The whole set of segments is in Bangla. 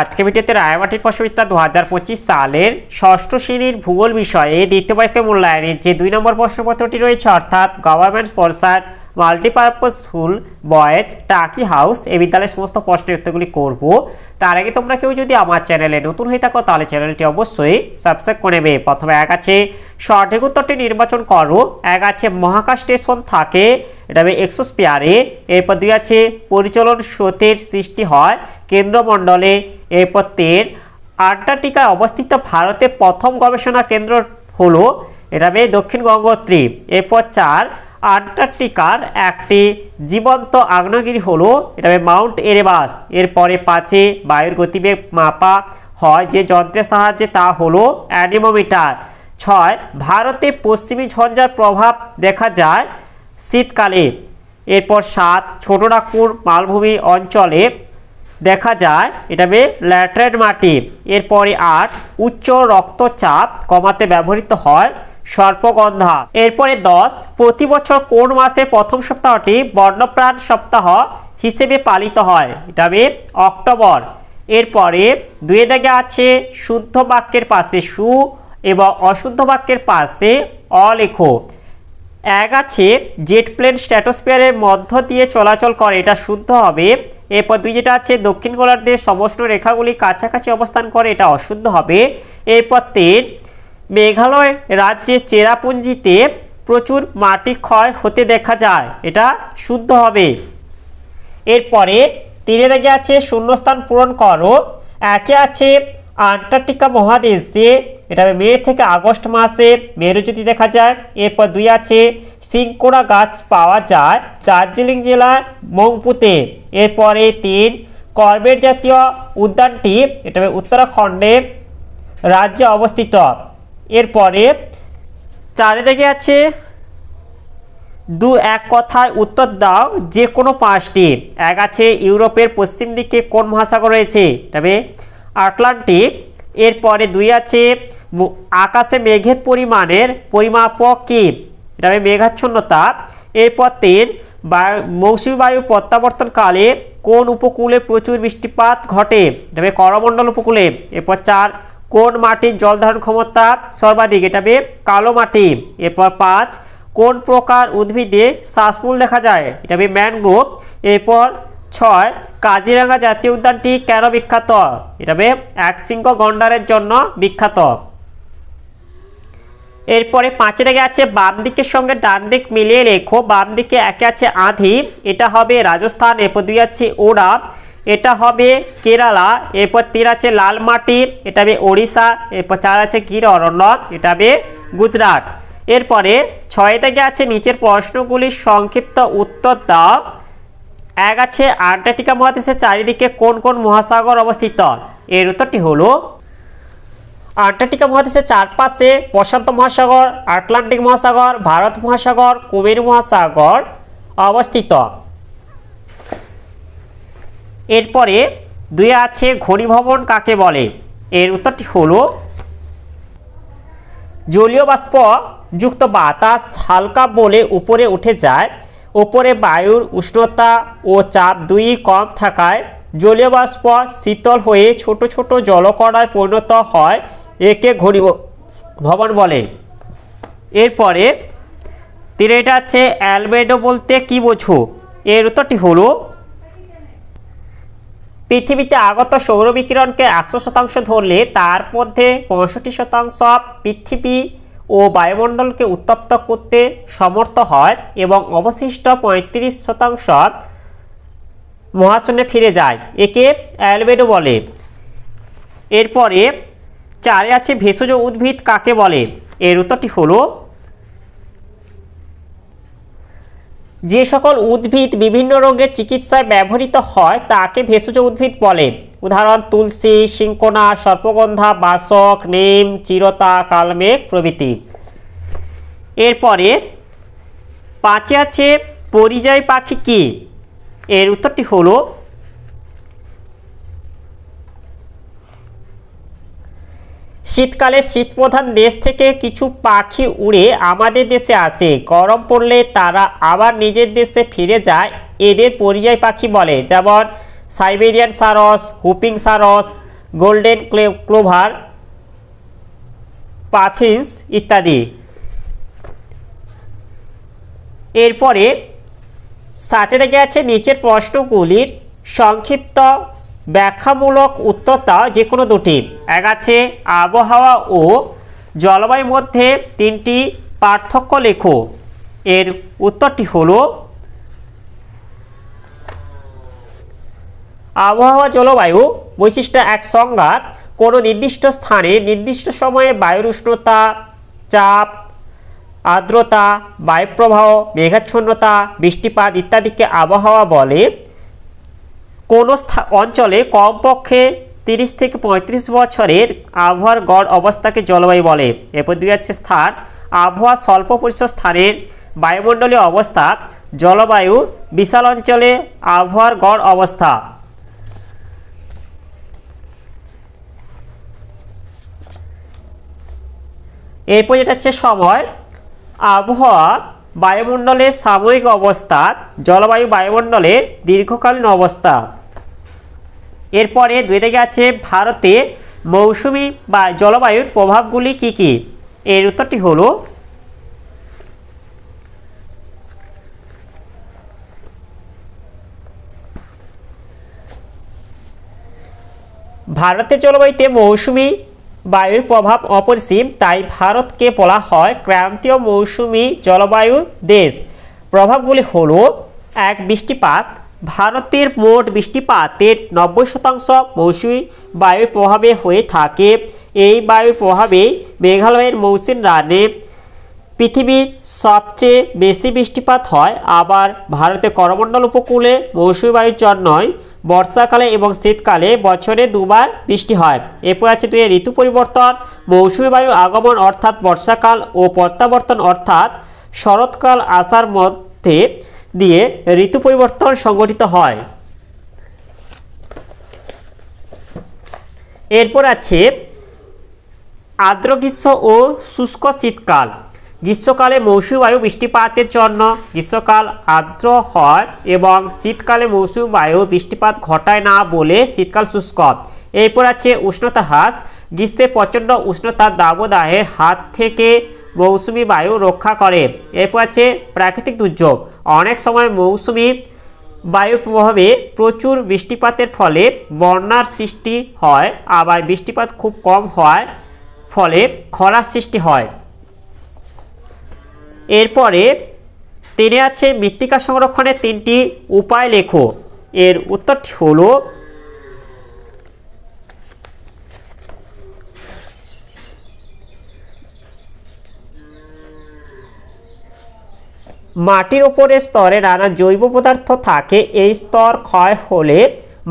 আজকে ভিডিওতে রায়মাটির প্রশ্নবিদ্যা 2025 সালের ষষ্ঠ শ্রেণীর ভূগোল বিষয়ে দ্বিতীয় বাক্য মূল্যায়নের যে 2 নম্বর প্রশ্নপত্রটি রয়েছে অর্থাৎ গভর্নমেন্ট স্পন্সর্ড মাল্টিপারপাসফুল বয়েজ টাকি হাউস এই বিদ্যালয়ের সমস্ত প্রশ্নের উত্তরগুলি করব। তার আগে তোমরা কেউ যদি আমার চ্যানেলে নতুন হয়ে থাকো তাহলে চ্যানেলটি অবশ্যই সাবস্ক্রাইব করে নেবে। প্রথমে এক আছে সঠিক উত্তরটি নির্বাচন করো। এক আছে মহাকাশ স্টেশন থাকে, এটা হবে এক্সোস্ফিয়ারে। এরপর 2 আছে পরিচলন স্রোতের সৃষ্টি হয় কেন্দ্রমণ্ডলে। এরপর 3 আন্টার্কটিকায় অবস্থিত ভারতের প্রথম গবেষণা কেন্দ্র হলো, এটা হবে দক্ষিণ গঙ্গোত্রী। এরপর 4 আন্টার্কটিকার একটি জীবন্ত আগ্নেয়গিরি হলো, এটা হবে মাউন্ট এরেবাস। এরপরে 5 বায়ুর গতিবেগ মাপা হয় যে যন্ত্রের সাহায্যে তা হলো অ্যানিমোমিটার। 6 ভারতে পশ্চিমী ঝঞ্ঝার প্রভাব দেখা যায় শীতকালে। এরপর 7 ছোট নাগপুর মালভূমি অঞ্চলে দেখা যায়, এটা হবে ল্যাটেরাইট মাটি। এরপরে 8 উচ্চ রক্তচাপ কমাতে ব্যবহৃত হয় সর্পগন্ধা। এরপরে 10 প্রতি বছর কোন মাসের প্রথম সপ্তাহটি বন্যপ্রাণ সপ্তাহ হিসেবে পালিত হয়, এটা হবে অক্টোবর। এরপরে 2 দাগে আছে শুদ্ধ বাক্যের পাশে সু এবং অশুদ্ধ বাক্যের পাশে অ লেখো। 1 আছে জেট প্লেন স্ট্র্যাটোস্ফিয়ারের মধ্য দিয়ে চলাচল করে, এটা শুদ্ধ হবে। এরপর 2 যেটা আছে দক্ষিণ গোলার্ধের সমষ্ণ রেখাগুলি কাছাকাছি অবস্থান করে, এটা অশুদ্ধ হবে। এরপর 3 মেঘালয় রাজ্যের চেরাপুঞ্জিতে প্রচুর মাটি ক্ষয় হতে দেখা যায়, এটা শুদ্ধ হবে। এরপরে 3 দাগে আছে শূন্যস্থান পূরণ করো। 1 আছে আন্টার্কটিকা মহাদেশে, এটা মে থেকে আগস্ট মাসে মেরুজ্যোতি দেখা যায়। এরপর 2 আছে সিংকোনা গাছ পাওয়া যায় দার্জিলিং জেলার মংপুতে। এরপরে 3 কর্বেট জাতীয় উদ্যানটি, এটা উত্তরাখণ্ডের রাজ্যে অবস্থিত। এরপরে 4 দাগে আছে 1 কথায় উত্তর দাও যে কোনো 5টি। 1 আছে ইউরোপের পশ্চিম দিকে কোন মহাসাগর রয়েছে, তবে আটলান্টিক। এরপরে 2 আছে আকাশে মেঘের পরিমাণের পরিমাপক কি, এটা হবে মেঘাচ্ছন্নতা। এরপর 3 মৌসুমী বায়ু প্রত্যাবর্তনকালে কোন উপকূলে প্রচুর বৃষ্টিপাত ঘটে, এটা হবে করমণ্ডল উপকূলে। এরপর 4 কোন মাটির জল ধারণ ক্ষমতা সর্বাধিক, এটা হবে কালো মাটি। এরপর 5 কোন প্রকার উদ্ভিদে শ্বাসমূল দেখা যায়, এটা হবে ম্যানগ্রোভ। এরপর 6 কাজিরাঙ্গা জাতীয় উদ্যানটি কেন বিখ্যাত, এটা হবে একশৃঙ্গ গন্ডারের জন্য বিখ্যাত। এরপরে 5 দাগে আছে বাম দিকের সঙ্গে ডান দিক মিলিয়ে লেখো। বাম দিকে 1 আছে আঁধি, এটা হবে রাজস্থান। এরপর 2 আছে ওড়া, এটা হবে কেরালা। এরপর 3 আছে লাল মাটি, এটা হবে ওড়িশা। এরপর 4 আছে গির অরণ্য, এটা হবে গুজরাট। এরপরে 6 দাগে আছে নিচের প্রশ্নগুলির সংক্ষিপ্ত উত্তর দাও। 1 আছে আন্টার্কটিকা মহাদেশের চারিদিকে কোন কোন মহাসাগর অবস্থিত, এর উত্তরটি হলো আন্টার্কটিকা মহাদেশের চারপাশে প্রশান্ত মহাসাগর, আটলান্টিক মহাসাগর, ভারত মহাসাগর, কুমেরু মহাসাগর অবস্থিত। এরপরে 2 আছে ঘনীভবন কাকে বলে, এর উত্তরটি হলো জলীয় বাষ্প যুক্ত বাতাস হালকা বলে উপরে উঠে যায়। উপরে বায়ুর উষ্ণতা ও চাপ 2 কম থাকায় জলীয় বাষ্প শীতল হয়ে ছোট ছোট জলকণায় পরিণত হয়, একে ঘনীভবন বলে। এরপরে 3 আছে অ্যালবেডো বলতে কি বোঝো, এর উত্তরটি হলো পৃথিবীতে আগত সৌরবিকিরণকে 100% ধরলে তার মধ্যে 65% পৃথিবী ও বায়ুমণ্ডলকে উত্তপ্ত করতে সমর্থ হয় এবং অবশিষ্ট 35% মহাশূন্যে ফিরে যায়, একে অ্যালবেডো বলে। এরপরে 4 আছে ভেষজ উদ্ভিদ কাকে বলে, এর উত্তরটি হলো যে সকল উদ্ভিদ বিভিন্ন রোগের চিকিৎসায় ব্যবহৃত হয় তাকে ভেষজ উদ্ভিদ বলে। উদাহরণ তুলসী, সিংকোনা, সর্পগন্ধা, বাসক, নিম, চিরতা, কালমেঘ প্রভৃতি। এরপরে 5 আছে পরিযায়ী পাখি কি, এর উত্তরটি হলো শীতকালে শীতপ্রধান দেশ থেকে কিছু পাখি উড়ে আমাদের দেশে আসে, গরম পড়লে তারা আবার নিজের দেশে ফিরে যায়, এদের পরিযায়ী পাখি বলে। যেমন সাইবেরিয়ান সারস, হুপিং সারস, গোল্ডেন ক্লোভার, পাফিন্স ইত্যাদি। এরপরে 7 থেকে আছে নিচের প্রশ্নগুলির সংক্ষিপ্ত ব্যাখ্যামূলক উত্তর দাও যে কোনো দুটি। এক আছে আবহাওয়া ও জলবায়ুর মধ্যে 3টি পার্থক্য লেখো। এর উত্তরটি হলো আবহাওয়া জলবায়ু বৈশিষ্ট্য এক সংজ্ঞা কোনো নির্দিষ্ট স্থানে নির্দিষ্ট সময়ে বায়ুর উষ্ণতা, চাপ, আর্দ্রতা, বায়ুপ্রবাহ, মেঘাচ্ছন্নতা, বৃষ্টিপাত ইত্যাদিকে আবহাওয়া বলে। কোনো অঞ্চলে কমপক্ষে 30 থেকে 35 বছরের আবহাওয়ার গড় অবস্থাকে জলবায়ু বলে। এরপর 2 আছে স্থান আবহাওয়া স্বল্প পরিসর স্থানের বায়ুমণ্ডলীয় অবস্থা, জলবায়ু বিশাল অঞ্চলে আবহাওয়ার গড় অবস্থা। এরপর যেটা হচ্ছে সময় আবহাওয়া বায়ুমণ্ডলের সাময়িক অবস্থা, জলবায়ু বায়ুমণ্ডলের দীর্ঘকালীন অবস্থা। এরপরে 2 থেকে আছে ভারতে মৌসুমি বা জলবায়ুর প্রভাবগুলি কি কি। এর উত্তরটি হলো ভারতের জলবায়ুতে মৌসুমি বায়ুর প্রভাব অপরিসীম, তাই ভারতকে বলা হয় ক্রান্তীয় মৌসুমি জলবায়ু দেশ। প্রভাবগুলি হলো 1 বৃষ্টিপাত, ভারতের মোট বৃষ্টিপাতের 90% মৌসুমি বায়ুর প্রভাবে হয়ে থাকে। এই বায়ুর প্রভাবে মেঘালয়ের মৌসুমী রানে পৃথিবীর সবচেয়ে বেশি বৃষ্টিপাত হয়। আবার ভারতের করমণ্ডল উপকূলে মৌসুমী বায়ুর জন্যই বর্ষাকালে এবং শীতকালে বছরে 2 বার বৃষ্টি হয়। এরপর আছে 2 ঋতু পরিবর্তন মৌসুমী বায়ু আগমন অর্থাৎ বর্ষাকাল ও প্রত্যাবর্তন অর্থাৎ শরৎকাল আসার মধ্যে দিয়ে ঋতু পরিবর্তন সংঘটিত হয়। এরপর আছে আর্দ্র গ্রীষ্ম ও শুষ্ক শীতকাল। গ্রীষ্মকালে মৌসুমী বায়ু বৃষ্টিপাতের জন্য গ্রীষ্মকাল আর্দ্র হয় এবং শীতকালে মৌসুমী বায়ু বৃষ্টিপাত ঘটায় না বলে শীতকাল শুষ্ক। এরপর আছে উষ্ণতা হ্রাস গ্রীষ্মে প্রচণ্ড উষ্ণতার দাবদাহের হাত থেকে মৌসুমী বায়ু রক্ষা করে। এরপর আছে প্রাকৃতিক দুর্যোগ অনেক সময় মৌসুমী বায়ুর প্রভাবে প্রচুর বৃষ্টিপাতের ফলে বন্যার সৃষ্টি হয়, আবার বৃষ্টিপাত খুব কম হওয়ার ফলে খরার সৃষ্টি হয়। এরপরে 3 আছে মৃত্তিকা সংরক্ষণের 3টি উপায় লেখো। এর উত্তরটি হলো মাটির উপরের স্তরে নানা জৈব পদার্থ থাকে। এই স্তর ক্ষয় হলে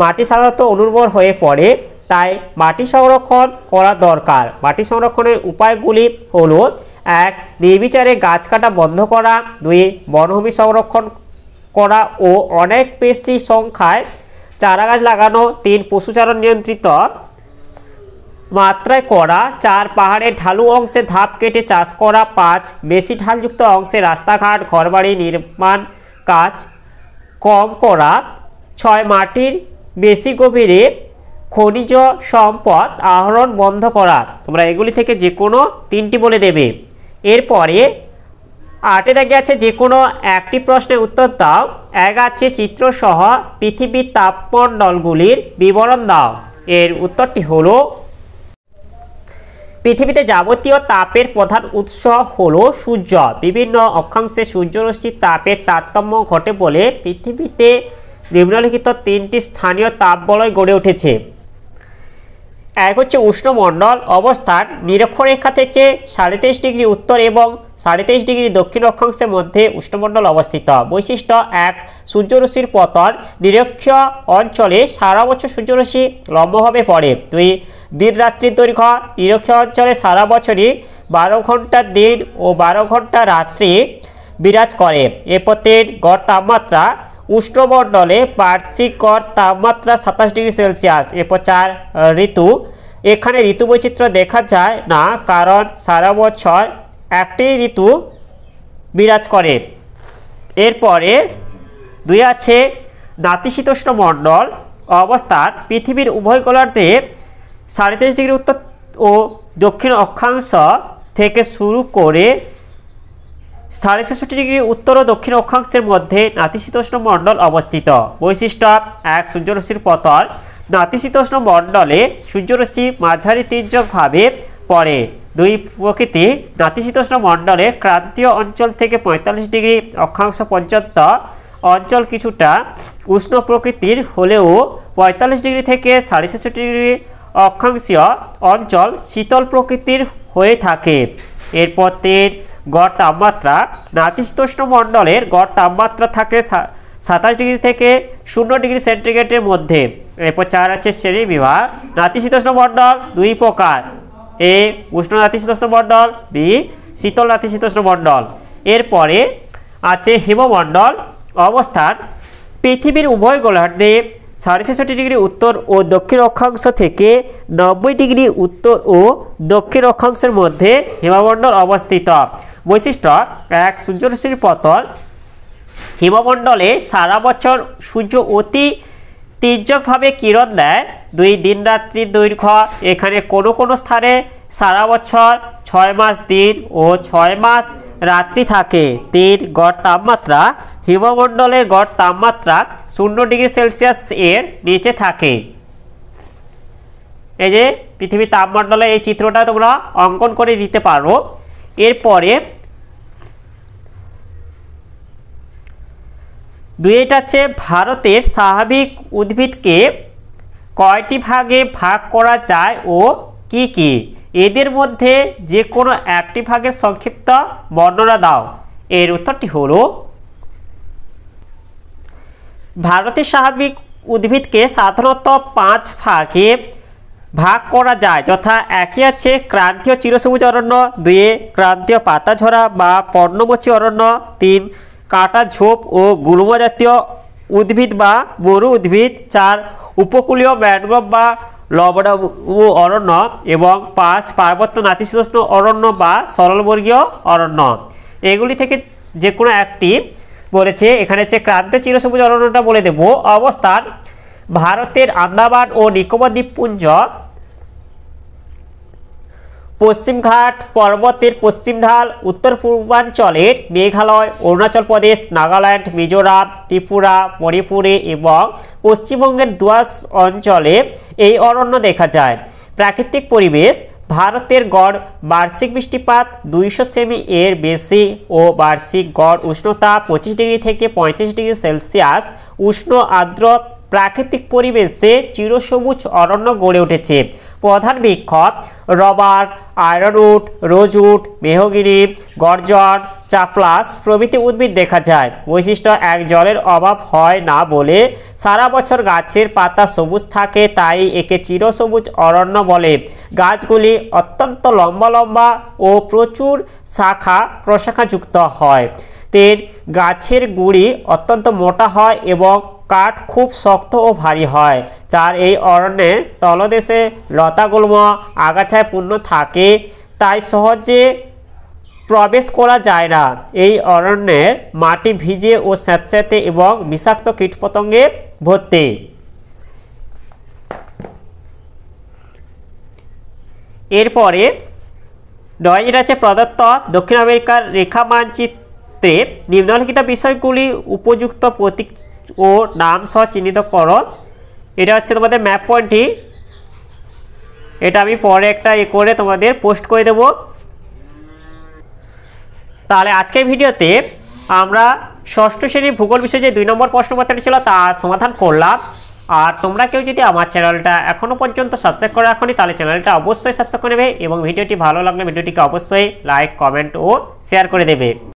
মাটি সাধারণত অনুর্বর হয়ে পড়ে, তাই মাটি সংরক্ষণ করা দরকার। মাটি সংরক্ষণের উপায়গুলি হলো 1 নির্বিচারে গাছ কাটা বন্ধ করা, 2 বনভূমি সংরক্ষণ করা ও অনেক বেশি সংখ্যায় চারাগাছ লাগানো, 3 পশুচারণ নিয়ন্ত্রিত মাত্রায় করা, 4 পাহাড়ের ঢালু অংশে ধাপ কেটে চাষ করা, 5 বেশি ঢালযুক্ত অংশে রাস্তাঘাট ঘরবাড়ি নির্মাণ কাজ কম করা, 6 মাটির বেশি গভীরে খনিজ সম্পদ আহরণ বন্ধ করা। তোমরা এগুলি থেকে যে কোনো 3টি বলে দেবে। এরপরে 8 দাগে আছে যে কোনো একটি প্রশ্নের উত্তর দাও। 1 আছে চিত্রসহ পৃথিবীর তাপমণ্ডলগুলির বিবরণ দাও। এর উত্তরটি হলো পৃথিবীতে যাবতীয় তাপের প্রধান উৎস হলো সূর্য। বিভিন্ন অক্ষাংশে সূর্যরশ্মির তাপের তারতম্য ঘটে বলে পৃথিবীতে নিম্নলিখিত 3টি স্থানীয় তাপবলয় গড়ে উঠেছে। 1 হচ্ছে উষ্ণমণ্ডল অবস্থান নিরক্ষরেখা থেকে 23.5 ডিগ্রি উত্তর এবং 23.5 ডিগ্রি দক্ষিণ অক্ষাংশের মধ্যে উষ্ণমণ্ডল অবস্থিত। বৈশিষ্ট্য 1 সূর্যরশ্মির পতন নিরক্ষীয় অঞ্চলে সারা বছর সূর্যরশ্মি লম্বভাবে পড়ে। 2 দিন রাত্রির দৈর্ঘ্য নিরক্ষীয় অঞ্চলে সারা বছরই 12 ঘন্টা দিন ও 12 ঘন্টা রাত্রি বিরাজ করে। এরপর 3 গড় তাপমাত্রা উষ্ণমণ্ডলে বার্ষিক গড় তাপমাত্রা 27 ডিগ্রি সেলসিয়াস। এরপর 4 ঋতু এখানে ঋতু বৈচিত্র্য দেখা যায় না, কারণ সারা বছর একটি ঋতু বিরাজ করে। এরপরে 2 আছে নাতিশীতোষ্ণ মণ্ডল অবস্থান পৃথিবীর উভয় গোলার্ধে 37° উত্তর ও দক্ষিণ অক্ষাংশ থেকে শুরু করে 66° উত্তর ও দক্ষিণ অক্ষাংশের মধ্যে নাতিশীতোষ্ণ মণ্ডল অবস্থিত। বৈশিষ্ট্য: 1. সূর্যরশ্মির পতন। নাতিশীতোষ্ণ মণ্ডলে সূর্যরশ্মি মাঝারি তির্যকভাবে পড়ে। 2. প্রকৃতি: নাতিশীতোষ্ণ মণ্ডলে ক্রান্তীয় অঞ্চল থেকে 45° অক্ষাংশ পর্যন্ত অঞ্চল কিছুটা উষ্ণ প্রকৃতির হলেও 45° থেকে 66° অক্ষাংশীয় অঞ্চল শীতল প্রকৃতির হয়ে থাকে। এরপর 3. গড় তাপমাত্রা। নাতিশীতোষ্ণ মণ্ডলের গড় তাপমাত্রা থাকে 27° থেকে 0° সেন্টিগ্রেডের মধ্যে। এরপর 4 আছে শ্রেণী বিভাগ। নাতিশীতোষ্ণ মণ্ডল 2 প্রকার: এ উষ্ণ নাতিশীতোষ্ণ মণ্ডল, বি শীতল নাতিশীতোষ্ণ মণ্ডল। এরপরে আছে হিমমণ্ডল। অবস্থান: পৃথিবীর উভয় গোলার্ধে 66° উত্তর ও দক্ষিণ অক্ষাংশ থেকে 90° উত্তর ও দক্ষিণ অক্ষাংশের মধ্যে হিমমণ্ডল অবস্থিত। বৈশিষ্ট্য: 1. সূর্যরশ্মির পতন। হিমমণ্ডলে সারা বছর সূর্য অতি তির্যকভাবে কিরণ দেয়। 2. দিন রাত্রির দৈর্ঘ্য। এখানে কোনো কোনো স্থানে সারা বছর 6 মাস দিন ও 6 মাস রাত্রি থাকে। 3. গড় তাপমাত্রা। হিমমণ্ডলের গড় তাপমাত্রা 0° সেলসিয়াস এর নিচে থাকে। এই যে পৃথিবীর তাপমণ্ডলে এই চিত্রটা তোমরা অঙ্কন করে দিতে পারো। এরপরে 2 আছে ভারতের স্বাভাবিক উদ্ভিদকে কয়টি ভাগে ভাগ করা যায় ও কি কি? এদের মধ্যে যে কোনো একটি ভাগের সংক্ষিপ্ত বর্ণনা দাও। এর উত্তরটি হলো, ভারতের স্বাভাবিক উদ্ভিদকে সাধারণত 5 ভাগে ভাগ করা যায়, যথা 1 আছে ক্রান্তীয় চিরসবুজ অরণ্য, 2 ক্রান্তীয় পাতাঝরা বা পর্ণমোচী অরণ্য, 3 কাঁটা ঝোপ ও গুল্ম জাতীয় উদ্ভিদ বা মরু উদ্ভিদ, 4 উপকূলীয় ম্যানগ্রোভ বা লবণাভূ অরণ্য এবং 5 পার্বত্য নাতিশীতোষ্ণ অরণ্য বা সরলবর্গীয় অরণ্য। এগুলি থেকে যে কোনো একটি বলেছে। এখানে হচ্ছে ক্রান্তীয় চিরসবুজ অরণ্যটা বলে দেব। অবস্থান: ভারতের আন্দামান ও নিকোবর দ্বীপপুঞ্জ, পশ্চিমঘাট পর্বতের পশ্চিম ঢাল, উত্তর পূর্বাঞ্চলের মেঘালয়, অরুণাচল প্রদেশ, নাগাল্যান্ড, মিজোরাম, ত্রিপুরা, মণিপুরে এবং পশ্চিমবঙ্গের ডুয়ার্স অঞ্চলে এই অরণ্য দেখা যায়। প্রাকৃতিক পরিবেশ: ভারতের গড় বার্ষিক বৃষ্টিপাত 200 সেমি এর বেশি ও বার্ষিক গড় উষ্ণতা 25° থেকে 35° সেলসিয়াস। উষ্ণ আর্দ্র প্রাকৃতিক পরিবেশে চিরসবুজ অরণ্য গড়ে উঠেছে। প্রধান বৃক্ষ: রবার, আয়রনউড, রোজউড, মেহগিনি, গর্জন, চাপলাস প্রভৃতি উদ্ভিদ দেখা যায়। বৈশিষ্ট্য: 1. জলের অভাব হয় না বলে সারা বছর গাছের পাতা সবুজ থাকে, তাই একে চিরসবুজ অরণ্য বলে। গাছগুলি অত্যন্ত লম্বা লম্বা ও প্রচুর শাখা প্রশাখাযুক্ত হয়। 3. গাছের গুঁড়ি অত্যন্ত মোটা হয় এবং কাঠ খুব শক্ত ও ভারী হয়। 4. এই অরণ্যে তলদেশে লতাগুল্ম আগাছায় পূর্ণ থাকে, তাই সহজে প্রবেশ করা যায় না। এই অরণ্যের মাটি ভিজে ও স্যাঁতস্যাঁতে এবং বিষাক্ত কীটপতঙ্গে ভর্তি। এরপরে 9 আছে প্রদত্ত দক্ষিণ আমেরিকার রেখা মানচিত্রে নিম্নলিখিত বিষয়গুলি উপযুক্ত প্রতীক ও নাম সহ চিহ্নিত করো। এটা হচ্ছে তোমাদের ম্যাপ পয়েন্টটি। এটা আমি পরে একটা করে তোমাদের পোস্ট করে দেব। তাহলে আজকের ভিডিওতে আমরা ষষ্ঠ শ্রেণীর ভূগোল বিষয়ে যে 2 নম্বর প্রশ্নপত্রটি ছিল তার সমাধান করলাম। আর তোমরা কেউ যদি আমার চ্যানেলটা এখনও পর্যন্ত সাবস্ক্রাইব করে রাখোনি তাহলে চ্যানেলটা অবশ্যই সাবস্ক্রাইব করে নেবে এবং ভিডিওটি ভালো লাগলে ভিডিওটিকে অবশ্যই লাইক, কমেন্ট ও শেয়ার করে দেবে।